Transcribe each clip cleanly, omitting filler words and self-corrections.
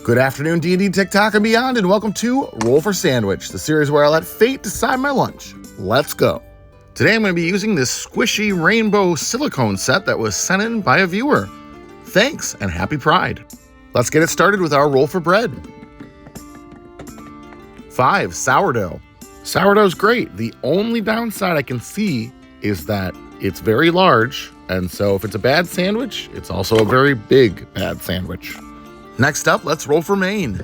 Good afternoon, D&D, TikTok, and beyond, and welcome to Roll for Sandwich, the series where I let fate decide my lunch. Let's go. Today I'm going to be using this squishy rainbow silicone set that was sent in by a viewer. Thanks, and happy Pride. Let's get it started with our roll for bread. 5, sourdough. Sourdough's great. The only downside I can see is that it's very large, and so if it's a bad sandwich, it's also a very big bad sandwich. Next up, let's roll for Maine.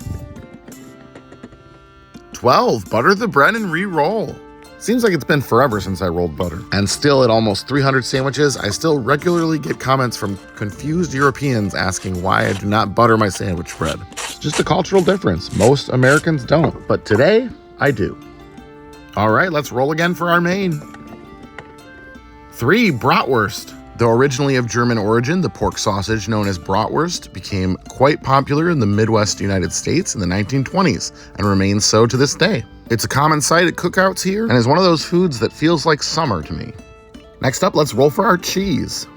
12, butter the bread and re-roll. Seems like it's been forever since I rolled butter. And still at almost 300 sandwiches, I still regularly get comments from confused Europeans asking why I do not butter my sandwich bread. It's just a cultural difference. Most Americans don't, but today I do. All right, let's roll again for our Maine. 3, bratwurst. Though originally of German origin, the pork sausage known as bratwurst became quite popular in the Midwest United States in the 1920s and remains so to this day. It's a common sight at cookouts here and is one of those foods that feels like summer to me. Next up, let's roll for our cheese.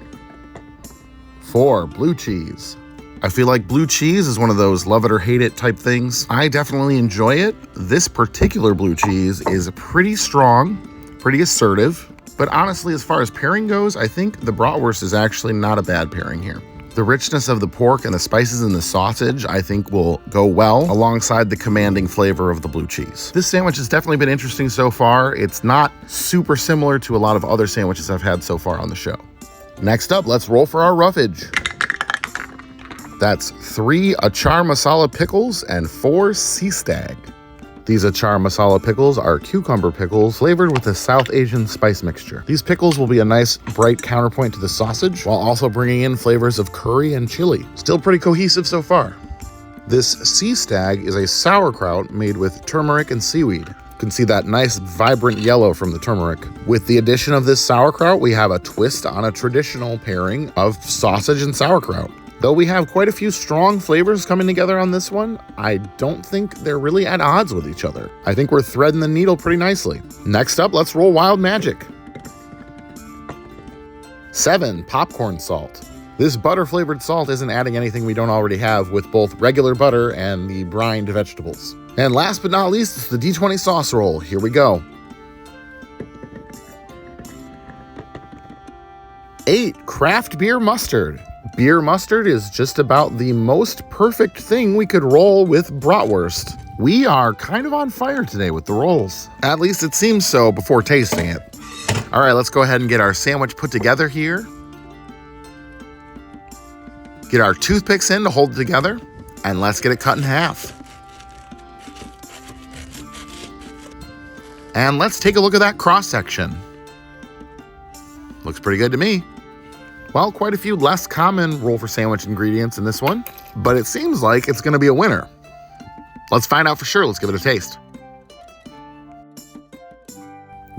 4, blue cheese. I feel like blue cheese is one of those love it or hate it type things. I definitely enjoy it. This particular blue cheese is pretty strong, pretty assertive. But honestly, as far as pairing goes, I think the bratwurst is actually not a bad pairing here. The richness of the pork and the spices in the sausage, I think, will go well alongside the commanding flavor of the blue cheese. This sandwich has definitely been interesting so far. It's not super similar to a lot of other sandwiches I've had so far on the show. Next up, let's roll for our roughage. That's 3 achar masala pickles and 4 sea stag. These achar masala pickles are cucumber pickles flavored with a South Asian spice mixture. These pickles will be a nice bright counterpoint to the sausage while also bringing in flavors of curry and chili. Still pretty cohesive so far. This sea stag is a sauerkraut made with turmeric and seaweed. You can see that nice vibrant yellow from the turmeric. With the addition of this sauerkraut, we have a twist on a traditional pairing of sausage and sauerkraut. Though we have quite a few strong flavors coming together on this one, I don't think they're really at odds with each other. I think we're threading the needle pretty nicely. Next up, let's roll wild magic. 7, popcorn salt. This butter-flavored salt isn't adding anything we don't already have with both regular butter and the brined vegetables. And last but not least, it's the D20 sauce roll. Here we go. 8, craft beer mustard. Beer mustard is just about the most perfect thing we could roll with bratwurst. We are kind of on fire today with the rolls. At least it seems so before tasting it. All right, let's go ahead and get our sandwich put together here. Get our toothpicks in to hold it together, and let's get it cut in half. And let's take a look at that cross section. Looks pretty good to me. Well, quite a few less common roll for sandwich ingredients in this one, but it seems like it's going to be a winner. Let's find out for sure. Let's give it a taste.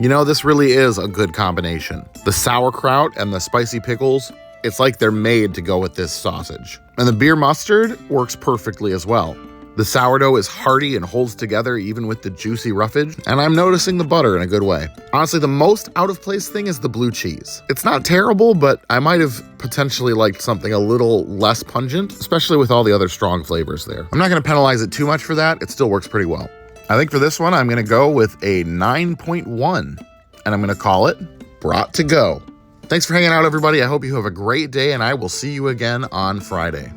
You know, this really is a good combination. The sauerkraut and the spicy pickles, it's like they're made to go with this sausage. And the beer mustard works perfectly as well. The sourdough is hearty and holds together even with the juicy roughage, and I'm noticing the butter in a good way. Honestly, the most out-of-place thing is the blue cheese. It's not terrible, but I might have potentially liked something a little less pungent, especially with all the other strong flavors there. I'm not going to penalize it too much for that. It still works pretty well. I think for this one, I'm going to go with a 9.1, and I'm going to call it Brat to Go. Thanks for hanging out, everybody. I hope you have a great day, and I will see you again on Friday.